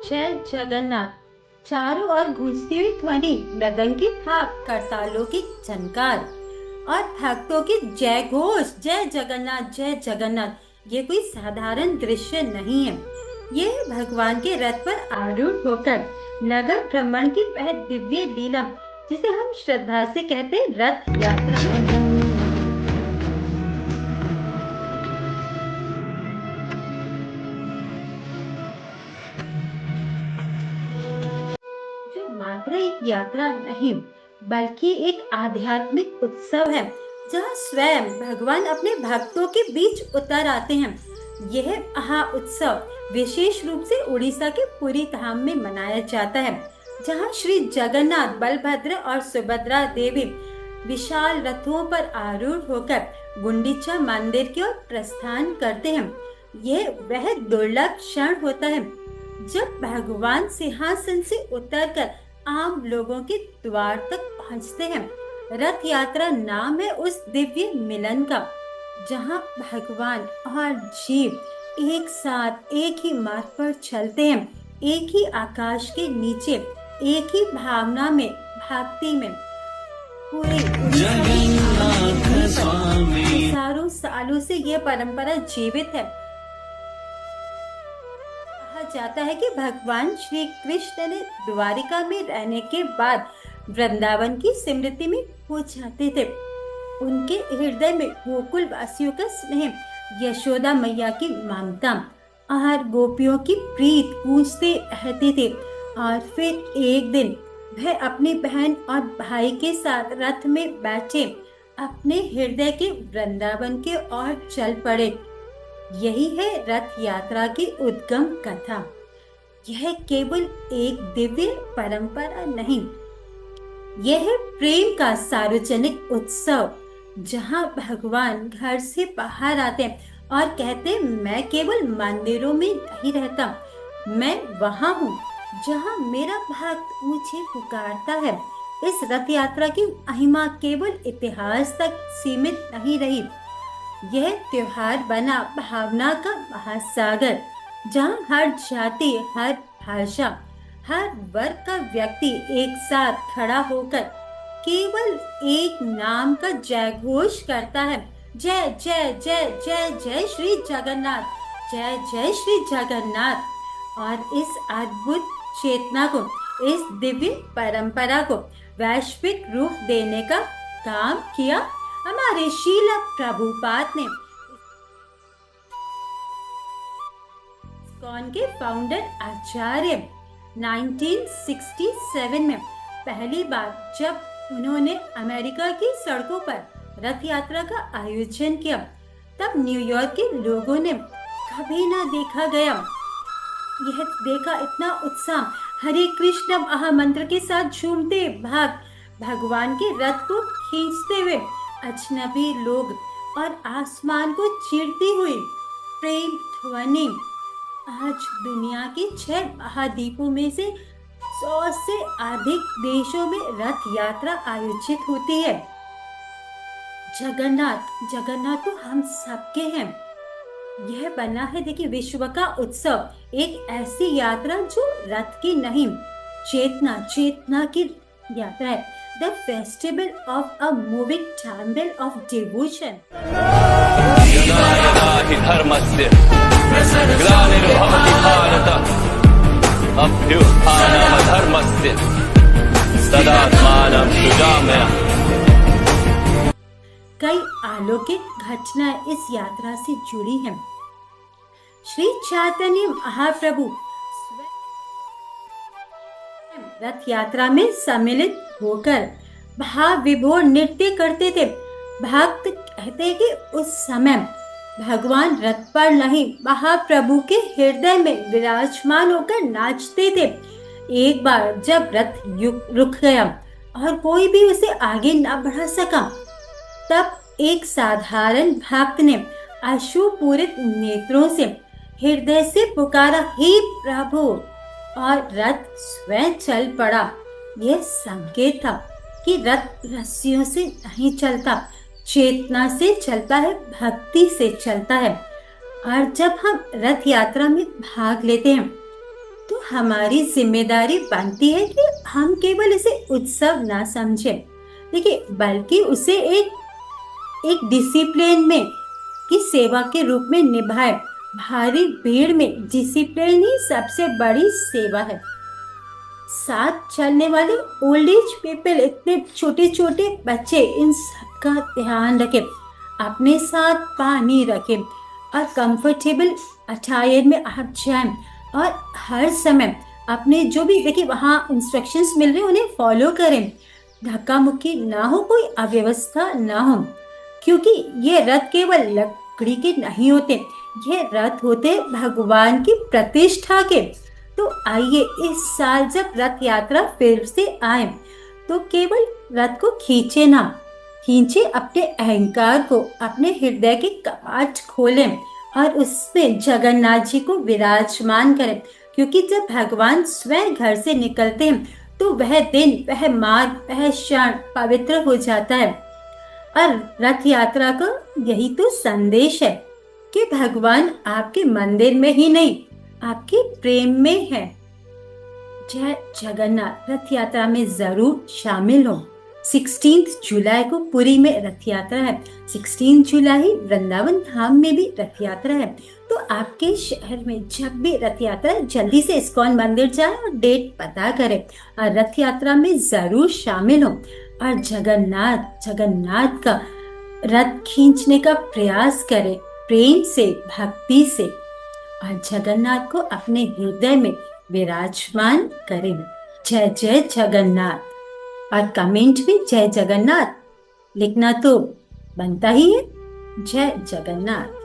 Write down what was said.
जय जगन्नाथ। चारों ओर गूंजती हुई ध्वनि, मृदंग की थाप, करतालों की झनकार और भक्तों की जय घोष, जय जगन्नाथ जय जगन्नाथ। ये कोई साधारण दृश्य नहीं है। ये भगवान के रथ पर आरूढ़ होकर नगर भ्रमण की वह दिव्य लीला जिसे हम श्रद्धा से कहते हैं रथ यात्रा। जो मात्र एक यात्रा नहीं बल्कि एक आध्यात्मिक उत्सव है, जहाँ स्वयं भगवान अपने भक्तों के बीच उतर आते हैं। यह महा उत्सव विशेष रूप से उड़ीसा के पुरी धाम में मनाया जाता है, जहाँ श्री जगन्नाथ, बलभद्र और सुभद्रा देवी विशाल रथों पर आरूढ़ होकर गुंडीचा मंदिर की ओर प्रस्थान करते हैं। यह वह दुर्लभ क्षण होता है जब भगवान सिंहासन से उतरकर आम लोगों के द्वार तक पहुंचते हैं। रथ यात्रा नाम है उस दिव्य मिलन का, जहां भगवान और जीव एक साथ एक ही मार्ग पर चलते हैं, एक ही आकाश के नीचे, एक ही भावना में, भक्ति में। पूरे हजारों सालों से यह परंपरा जीवित है। कहा जाता है कि भगवान श्री कृष्ण ने द्वारिका में रहने के बाद वृंदावन की स्मृति में खो जाते थे। उनके हृदय में गोकुल वासियों का स्नेह, यशोदा मैया की ममता और गोपियों की प्रीत गूंजते रहते थे। और फिर एक दिन वह अपनी बहन और भाई के साथ रथ में बैठे अपने हृदय के वृंदावन के ओर चल पड़े। यही है रथ यात्रा की उद्गम कथा। यह केवल एक दिव्य परंपरा नहीं, यह है प्रेम का सार्वजनिक उत्सव, जहां भगवान घर से बाहर आते हैं और कहते हैं, मैं केवल मंदिरों में नहीं रहता, मैं वहां हूँ जहां मेरा भक्त मुझे पुकारता है। इस रथ यात्रा की महिमा केवल इतिहास तक सीमित नहीं रही। यह त्योहार बना भावना का महासागर, जहां हर जाति, हर भाषा, हर वर्ग का व्यक्ति एक साथ खड़ा होकर केवल एक नाम का जय घोष करता है, जय जय जय जय जय श्री जगन्नाथ, जय जय श्री जगन्नाथ। और इस अद्भुत चेतना को, इस दिव्य परंपरा को वैश्विक रूप देने का काम किया हमारे शीला प्रभुपाद ने। इस्कॉन के फाउंडर आचार्य 1967 में पहली बार जब उन्होंने अमेरिका की सड़कों पर रथ यात्रा का आयोजन किया, तब न्यूयॉर्क के लोगों ने कभी ना देखा गया यह देखा इतना उत्साह, हरे कृष्ण महामंत्र के साथ झूमते भगवान के रथ को खींचते हुए अजनबी लोग और आसमान को चीरती हुई प्रेम ध्वनि। आज दुनिया के 6 महाद्वीपों में से 100 से अधिक देशों में रथ यात्रा आयोजित होती है। जगन्नाथ तो हम सबके हैं। यह बना है, देखिए, विश्व का उत्सव, एक ऐसी यात्रा जो रथ की नहीं, चेतना की यात्रा है। The festival of a moving candle of devotion. यदा यदा हि धर्मस्य ग्लानिर्भवति भारत अभ्युत्थानमधर्मस्य तदात्मानं सृजाम्यहम्। कई अलौकिक घटनाएं इस यात्रा से जुड़ी हैं। श्री चैतन्य महाप्रभु रथ यात्रा में सम्मिलित होकर भाव विभोर नृत्य करते थे। भक्त कहते कि उस समय भगवान रथ पर नहीं, महाप्रभु के हृदय में विराजमान होकर नाचते थे। एक बार जब रथ रुक गया और कोई भी उसे आगे न बढ़ा सका, तब एक साधारण भक्त ने अश्रुपूरित नेत्रों से हृदय से पुकारा, हे प्रभु, और रथ स्वयं चल पड़ा। यह संकेत था कि रथ रस्सियों से नहीं चलता, चेतना से चलता है, भक्ति से चलता है। और जब हम रथ यात्रा में भाग लेते हैं तो हमारी जिम्मेदारी बनती है कि हम केवल इसे उत्सव ना समझें, देखिए, बल्कि उसे एक डिसिप्लिन में की सेवा के रूप में निभाए। भारी भीड़ में डिसिप्लिन ही सबसे बड़ी सेवा है। साथ चलने वाले ओल्ड एज पीपल, इतने छोटे छोटे बच्चे, इन सबका ध्यान रखें, अपने साथ पानी रखें और कंफर्टेबल अटायर में आप जाएं। और हर समय अपने जो भी, देखिए, वहाँ इंस्ट्रक्शंस मिल रहे हैं उन्हें फॉलो करें, धक्का मुक्की ना हो, कोई अव्यवस्था ना हो, क्योंकि ये रथ केवल लकड़ी के नहीं होते, ये रथ होते भगवान की प्रतिष्ठा के। तो आइए इस साल जब रथ यात्रा फिर से आए तो केवल रथ को खींचे ना, खींचे अपने अहंकार को, अपने हृदय के कपाट खोलें और उसमें जगन्नाथ जी को विराजमान करें, क्योंकि जब भगवान स्वयं घर से निकलते हैं तो वह दिन, वह मार्ग, वह क्षण पवित्र हो जाता है। और रथ यात्रा का यही तो संदेश है कि भगवान आपके मंदिर में ही नहीं, आपके प्रेम में है। जय जगन्नाथ। रथ यात्रा में जरूर शामिल हो। 16 जुलाई को पुरी में रथ यात्रा है, 16 जुलाई वृंदावन धाम में भी रथ यात्रा है। तो आपके शहर में जब भी रथ यात्रा है, जल्दी से इस्कॉन मंदिर जाए और डेट पता करें और रथ यात्रा में जरूर शामिल हो और जगन्नाथ का रथ खींचने का प्रयास करें, प्रेम से, भक्ति से, और जगन्नाथ को अपने हृदय में विराजमान करें। जय जय जगन्नाथ। और कमेंट में जय जगन्नाथ लिखना तो बनता ही है। जय जगन्नाथ।